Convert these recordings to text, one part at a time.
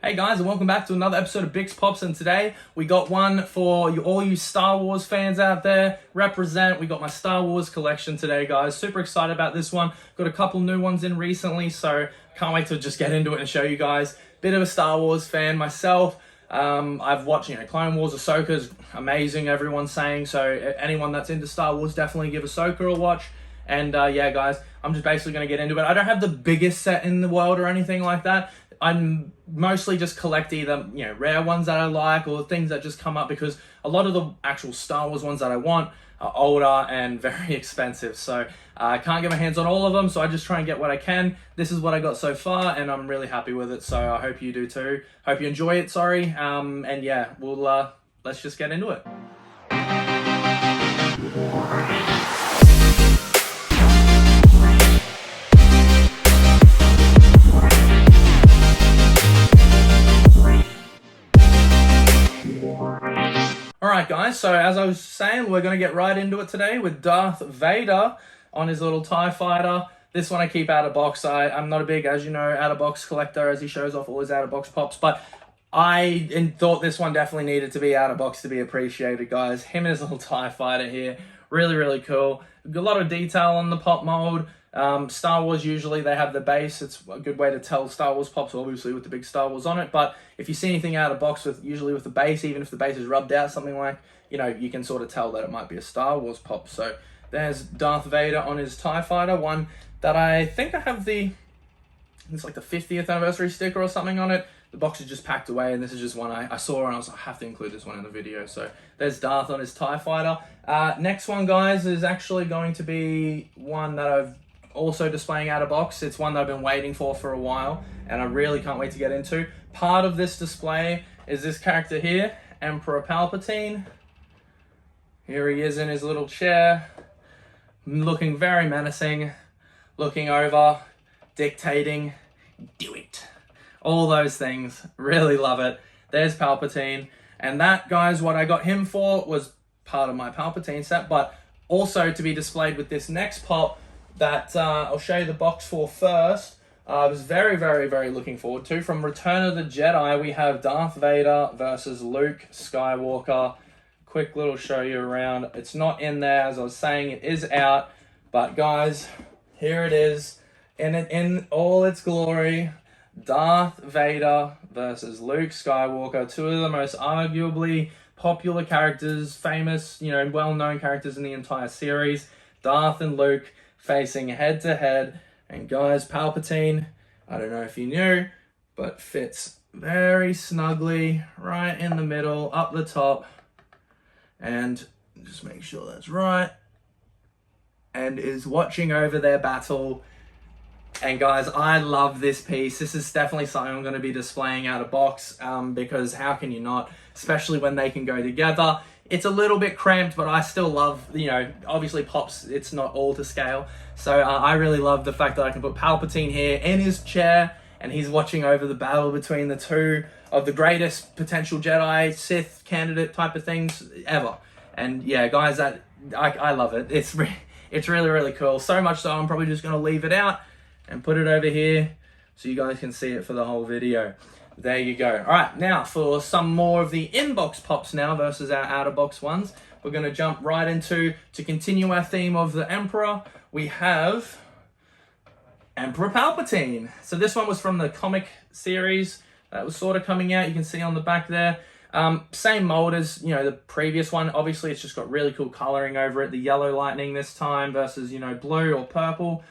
Hey guys, and welcome back to another episode of Bick's Pops, and today we got one for all you Star Wars fans out there. Represent. We got my Star Wars collection today, guys. Super excited about this one. Got a couple new ones in recently, so can't wait to just get into it and show you guys. Bit of a Star Wars fan myself. I've watched, Clone Wars. Ahsoka's amazing, everyone's saying, so anyone that's into Star Wars, definitely give Ahsoka a watch. And yeah, guys, I'm just basically going to get into it. I don't have the biggest set in the world or anything like that. I'm mostly just collect either, rare ones that I like or things that just come up, because a lot of the actual Star Wars ones that I want are older and very expensive. So I can't get my hands on all of them, so I just try and get what I can. This is what I got so far, and I'm really happy with it. So I hope you do too. Hope you enjoy it, sorry. And yeah, let's just get into it. Alright guys, so as I was saying, we're going to get right into it today with Darth Vader on his little TIE fighter. This one I keep out of box. I'm not a big, as you know, out of box collector, as he shows off all his out of box pops, but I thought this one definitely needed to be out of box to be appreciated, guys. Him and his little TIE fighter here, really, really cool. A lot of detail on the pop mold. Star Wars, usually they have the base. It's a good way to tell Star Wars pops, obviously with the big Star Wars on it, but if you see anything out of box usually with the base, even if the base is rubbed out, something like, you can sort of tell that it might be a Star Wars pop. So there's Darth Vader on his TIE fighter, one that I think I have it's like the 50th anniversary sticker or something on it. The box is just packed away, and this is just one I saw, and I was like, I have to include this one in the video. So there's Darth on his TIE fighter. Next one, guys, is actually going to be one that I've also displaying out of box. It's one that I've been waiting for a while, and I really can't wait to get into. Part of this display is this character here, Emperor Palpatine. Here he is in his little chair, looking very menacing, looking over, dictating, do it. All those things, really love it. There's Palpatine, and that, guys, what I got him for was part of my Palpatine set, but also to be displayed with this next pop that I'll show you the box for first. I was very, very, very looking forward to. From Return of the Jedi, we have Darth Vader versus Luke Skywalker. Quick little show you around. It's not in there, as I was saying, it is out. But guys, here it is, in all its glory. Darth Vader versus Luke Skywalker, two of the most arguably popular characters, famous, well-known characters in the entire series. Darth and Luke facing head to head, and guys, Palpatine, I don't know if you knew, but fits very snugly right in the middle, up the top, and just make sure that's right, and is watching over their battle. And guys, I love this piece. This is definitely something I'm going to be displaying out of box, because how can you not, especially when they can go together. It's a little bit cramped, but I still love, obviously pops, it's not all to scale. So I really love the fact that I can put Palpatine here in his chair, and he's watching over the battle between the two of the greatest potential Jedi, Sith candidate type of things ever. And yeah, guys, I love it. It's really, really cool. So much so, I'm probably just going to leave it out and put it over here so you guys can see it for the whole video. There you go. All right, now for some more of the inbox pops now versus our out-of-box ones, we're going to jump right into, to continue our theme of the Emperor, we have Emperor Palpatine. So this one was from the comic series that was sort of coming out. You can see on the back there. Same mold as, the previous one. Obviously, it's just got really cool coloring over it. The yellow lightning this time versus, blue or purple.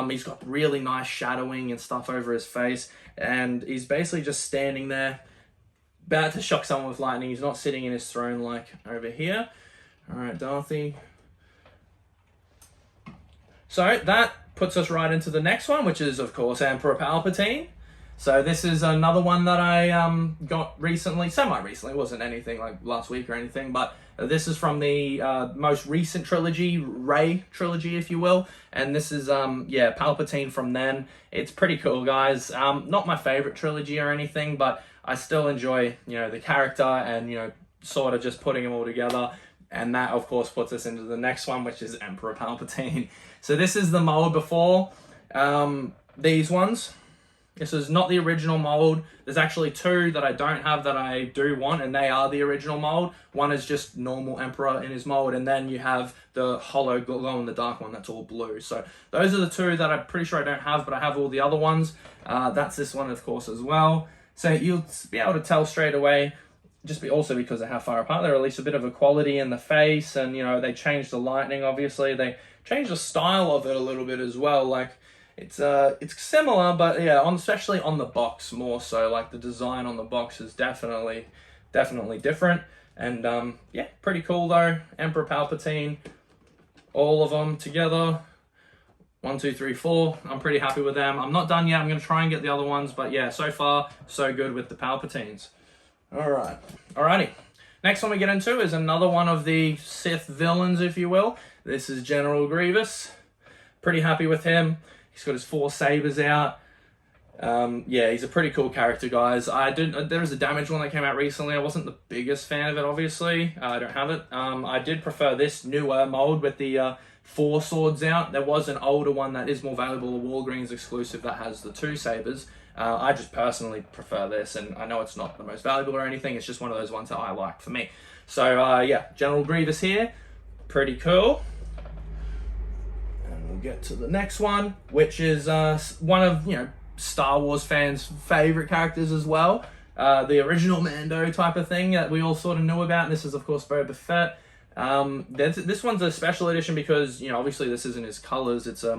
He's got really nice shadowing and stuff over his face, and he's basically just standing there about to shock someone with lightning. He's not sitting in his throne like over here. All right, Darthy. So that puts us right into the next one, which is, of course, Emperor Palpatine. So this is another one that I got recently, semi-recently. It wasn't anything like last week or anything, but this is from the most recent trilogy, Rey trilogy, if you will. And this is, Palpatine from then. It's pretty cool, guys. Not my favorite trilogy or anything, but I still enjoy, the character and, sort of just putting them all together. And that, of course, puts us into the next one, which is Emperor Palpatine. So this is the mold before these ones. This is not the original mold. There's actually two that I don't have that I do want, and they are the original mold. One is just normal Emperor in his mold, and then you have the hollow glow-in-the-dark one that's all blue. So those are the two that I'm pretty sure I don't have, but I have all the other ones. That's this one, of course, as well. So you'll be able to tell straight away, also because of how far apart they're, at least a bit of a quality in the face, and, you know, they changed the lightning, obviously. They changed the style of it a little bit as well. Like, it's similar, but yeah, especially on the box more so. Like, the design on the box is definitely different. And yeah, pretty cool though. Emperor Palpatine, all of them together. 1, 2, 3, 4. I'm pretty happy with them. I'm not done yet. I'm going to try and get the other ones, but yeah, so far so good with the Palpatines. Alrighty. Next one we get into is another one of the Sith villains, if you will. This is General Greiveous. Pretty happy with him. He's got his 4 sabers out. Yeah, he's a pretty cool character, guys. There was a damaged one that came out recently. I wasn't the biggest fan of it, obviously. I don't have it. I did prefer this newer mold with the 4 swords out. There was an older one that is more valuable, a Walgreens exclusive that has the 2 sabers. I just personally prefer this, and I know it's not the most valuable or anything. It's just one of those ones that I like for me. So yeah, General Grievous here. Pretty cool. And we'll get to the next one, which is one of, you know, Star Wars fans' favorite characters as well. The original Mando type of thing that we all sort of knew about. And this is, of course, Boba Fett. This one's a special edition because, you know, obviously this isn't his colors. It's I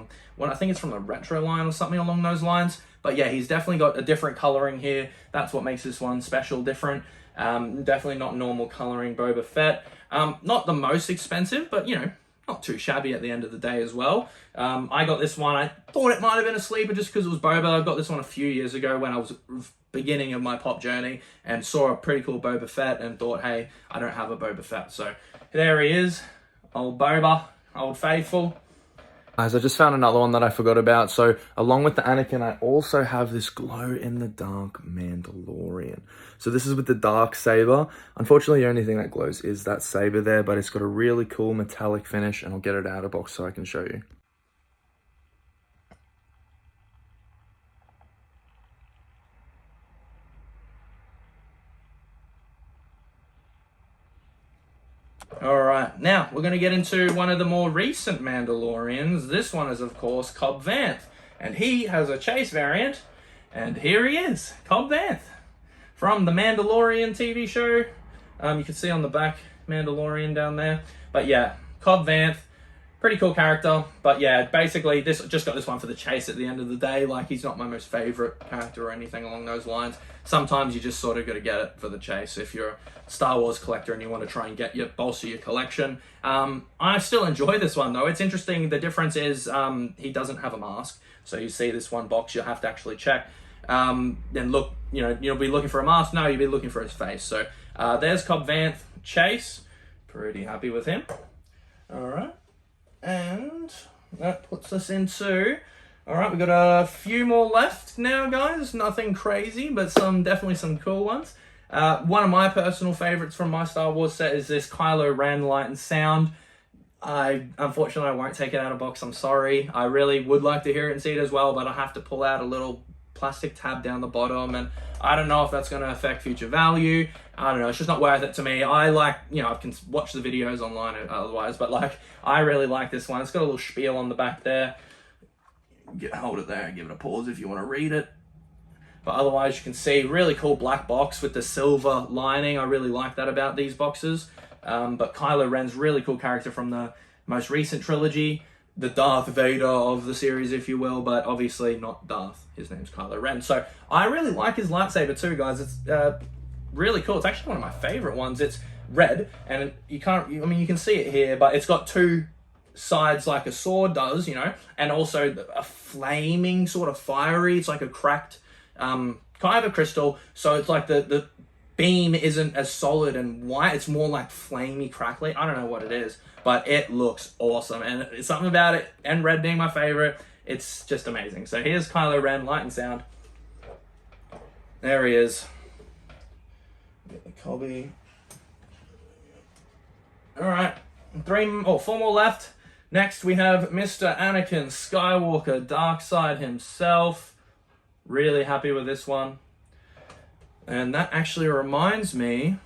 think it's from the retro line or something along those lines. But yeah, he's definitely got a different coloring here. That's what makes this one special, different. Definitely not normal coloring Boba Fett. Not the most expensive, but, you know, not too shabby at the end of the day as well. I got this one. I thought it might have been a sleeper just because it was Boba. I got this one a few years ago when I was beginning of my pop journey and saw a pretty cool Boba Fett and thought, hey, I don't have a Boba Fett. So there he is, old Boba, old faithful. Guys, I just found another one that I forgot about. So along with the Anakin, I also have this glow-in-the-dark Mandalorian. So this is with the dark saber. Unfortunately, the only thing that glows is that saber there, but it's got a really cool metallic finish, and I'll get it out of box so I can show you. Alright, now we're going to get into one of the more recent Mandalorians. This one is, of course, Cobb Vanth. And he has a chase variant. And here he is, Cobb Vanth. From the Mandalorian TV show. You can see on the back, Mandalorian down there. But yeah, Cobb Vanth. Pretty cool character. But yeah, basically, just got this one for the chase at the end of the day. Like, he's not my most favorite character or anything along those lines. Sometimes you just sort of got to get it for the chase if you're a Star Wars collector and you want to try and bolster your collection. I still enjoy this one, though. It's interesting. The difference is he doesn't have a mask. So you see this one box, you'll have to actually check. Then look, you know, you'll be looking for a mask. No, you'll be looking for his face. So there's Cobb Vanth Chase. Pretty happy with him. All right. And that puts us into... Alright, we've got a few more left now, guys. Nothing crazy, but definitely some cool ones. One of my personal favorites from my Star Wars set is this Kylo Ren Light and Sound. Unfortunately, I won't take it out of box. I'm sorry. I really would like to hear it and see it as well, but I have to pull out a little plastic tab down the bottom, and I don't know if that's going to affect future value. I don't know. It's just not worth it to me. I like, you know, I can watch the videos online otherwise, but like, I really like this one. It's got a little spiel on the back there. Hold it there and give it a pause if you want to read it. But otherwise, you can see really cool black box with the silver lining. I really like that about these boxes. But Kylo Ren's really cool character from the most recent trilogy, the Darth Vader of the series, if you will, but obviously not Darth. His name's Kylo Ren. So I really like his lightsaber too, guys. It's really cool. It's actually one of my favorite ones. It's red, and you can see it here, but it's got two sides like a sword does, you know, and also a flaming sort of fiery. It's like a cracked kyber crystal, so it's like the beam isn't as solid and white. It's more like flamey, crackly. I don't know what it is, but it looks awesome, and it's something about it, and red being my favorite, it's just amazing. So here's Kylo Ren, Light and Sound. There he is. Get the Cobby. All right, 4 more left. Next, we have Mr. Anakin Skywalker, Dark Side himself. Really happy with this one. And that actually reminds me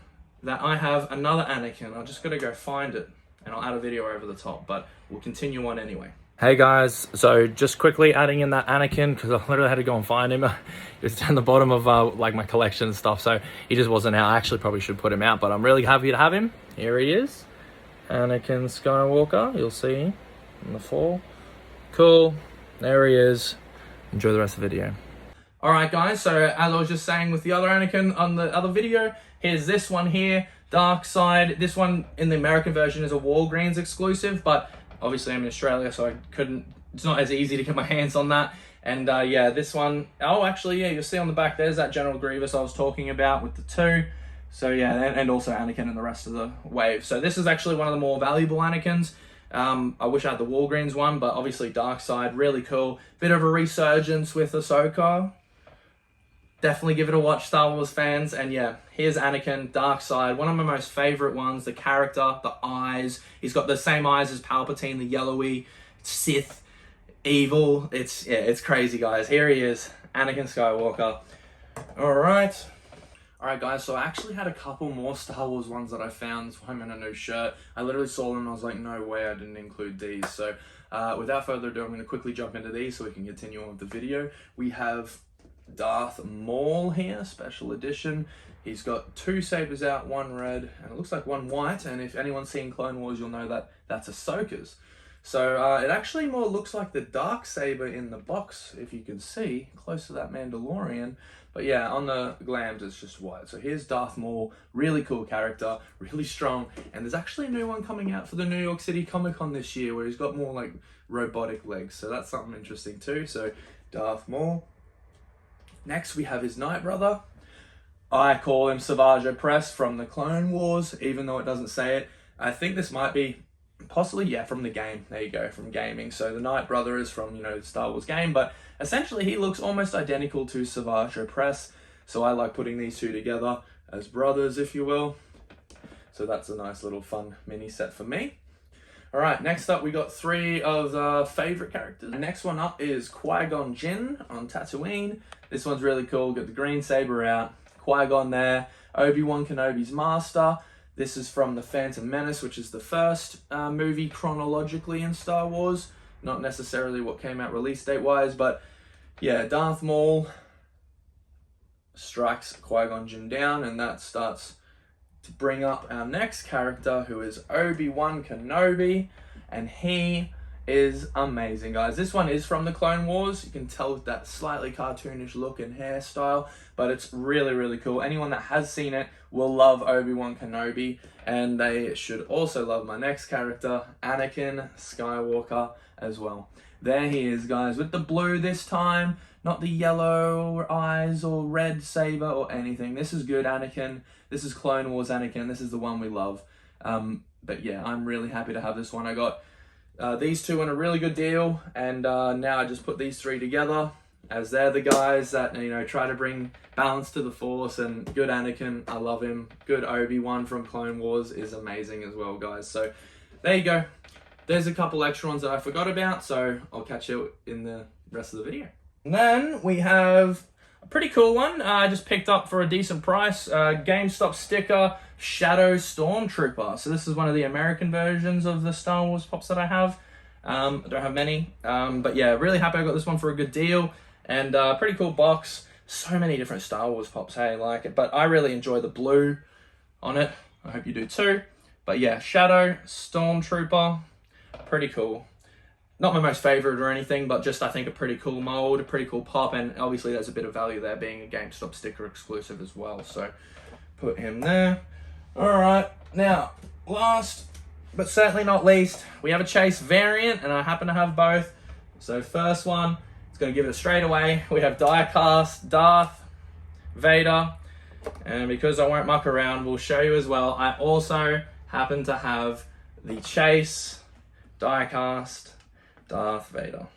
that I have another Anakin. I just got to go find it and I'll add a video over the top, but we'll continue on anyway. Hey guys, so just quickly adding in that Anakin because I literally had to go and find him. He was down the bottom of like my collection and stuff, so he just wasn't out. I actually probably should put him out, but I'm really happy to have him. Here he is, Anakin Skywalker. You'll see in the fall. Cool, there he is. Enjoy the rest of the video. Alright guys, so as I was just saying with the other Anakin on the other video, here's this one here, Dark Side. This one in the American version is a Walgreens exclusive, but obviously I'm in Australia, so it's not as easy to get my hands on that. And yeah, this one, oh actually, yeah, you'll see on the back, there's that General Grievous I was talking about with the 2. So yeah, and also Anakin and the rest of the wave. So this is actually one of the more valuable Anakins. I wish I had the Walgreens one, but obviously Dark Side, really cool. Bit of a resurgence with Ahsoka. Definitely give it a watch, Star Wars fans. And yeah, here's Anakin, Dark Side, one of my most favorite ones. The character, the eyes. He's got the same eyes as Palpatine, the yellowy Sith, evil. It's crazy, guys. Here he is, Anakin Skywalker. All right, guys. So I actually had a couple more Star Wars ones that I found. That's why I'm in a new shirt. I literally saw them and I was like, no way, I didn't include these. So without further ado, I'm going to quickly jump into these so we can continue on with the video. We have Darth Maul here, special edition. He's got 2 sabers out, 1 red, and it looks like 1 white. And if anyone's seen Clone Wars, you'll know that that's Ahsoka's. So it actually more looks like the dark saber in the box, if you can see, close to that Mandalorian. But yeah, on the glams, it's just white. So here's Darth Maul, really cool character, really strong. And there's actually a new one coming out for the New York City Comic Con this year where he's got more like robotic legs. So that's something interesting too. So Darth Maul. Next, we have his Night Brother. I call him Savage Opress from the Clone Wars, even though it doesn't say it. I think this might be possibly, yeah, from the game. There you go, from gaming. So the Night Brother is from, you know, the Star Wars game, but essentially he looks almost identical to Savage Opress. So I like putting these two together as brothers, if you will. So that's a nice little fun mini set for me. All right, next up, we got 3 of the favorite characters. The next one up is Qui-Gon Jinn on Tatooine. This one's really cool. Got the green saber out, Qui-Gon there, Obi-Wan Kenobi's master. This is from The Phantom Menace, which is the first movie chronologically in Star Wars. Not necessarily what came out release date-wise, but yeah, Darth Maul strikes Qui-Gon Jinn down, and that starts to bring up our next character, who is Obi-Wan Kenobi, and he is amazing, guys. This one is from the Clone Wars. You can tell with that slightly cartoonish look and hairstyle, but it's really, really cool. Anyone that has seen it will love Obi-Wan Kenobi, and they should also love my next character, Anakin Skywalker, as well. There he is, guys, with the blue this time, not the yellow eyes or red saber or anything. This is good Anakin. This is Clone Wars Anakin. This is the one we love. But yeah, I'm really happy to have this one. I got these 2 on a really good deal, and now I just put these 3 together as they're the guys that, you know, try to bring balance to the Force. And good Anakin, I love him. Good Obi-Wan from Clone Wars is amazing as well, guys. So there you go. There's a couple extra ones that I forgot about, so I'll catch you in the rest of the video. And then we have a pretty cool one I just picked up for a decent price. GameStop sticker, Shadow Stormtrooper. So this is one of the American versions of the Star Wars pops that I have. I don't have many, but yeah, really happy I got this one for a good deal. And pretty cool box. So many different Star Wars pops, hey, like it. But I really enjoy the blue on it. I hope you do too. But yeah, Shadow Stormtrooper, pretty cool. Not my most favorite or anything, but just I think a pretty cool mold, a pretty cool pop, and obviously there's a bit of value there being a GameStop sticker exclusive as well. So put him there. All right, now last but certainly not least, we have a Chase variant, and I happen to have both. So first one, it's going to give it a straight away. We have die-cast Darth Vader, and because I won't muck around, we'll show you as well. I also happen to have the Chase die-cast Darth Vader.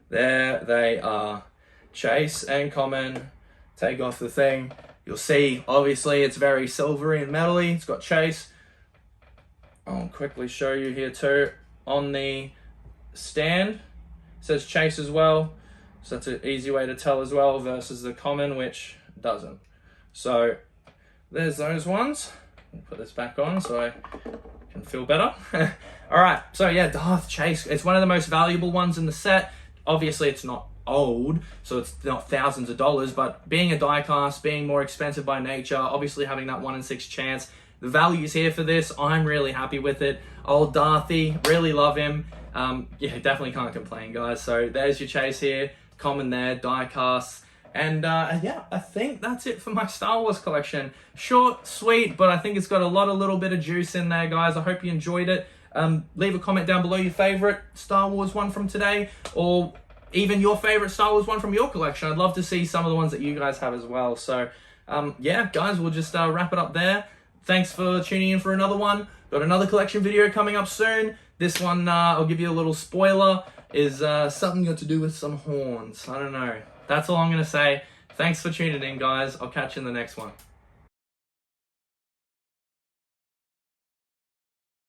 There they are. Chase and common. Take off the thing. You'll see, obviously, it's very silvery and metally. It's got Chase. I'll quickly show you here too. On the stand, it says Chase as well. So that's an easy way to tell as well, versus the common, which doesn't. So there's those ones. We'll put this back on so I can feel better. All right, so yeah, Darth Chase. It's one of the most valuable ones in the set. Obviously, it's not old, so it's not thousands of dollars, but being a die cast, being more expensive by nature, obviously having that 1 in 6 chance, the value's here for this. I'm really happy with it. Old Darthy, really love him. Yeah, definitely can't complain, guys. So there's your Chase here, common there, die casts. And yeah, I think that's it for my Star Wars collection. Short, sweet, but I think it's got a little bit of juice in there, guys. I hope you enjoyed it. Leave a comment down below your favorite Star Wars one from today, or even your favorite Star Wars one from your collection. I'd love to see some of the ones that you guys have as well. So yeah, guys, we'll just wrap it up there. Thanks for tuning in for another one. Got another collection video coming up soon. This one, I'll give you a little spoiler, is something got to do with some horns. I don't know. That's all I'm going to say. Thanks for tuning in, guys. I'll catch you in the next one.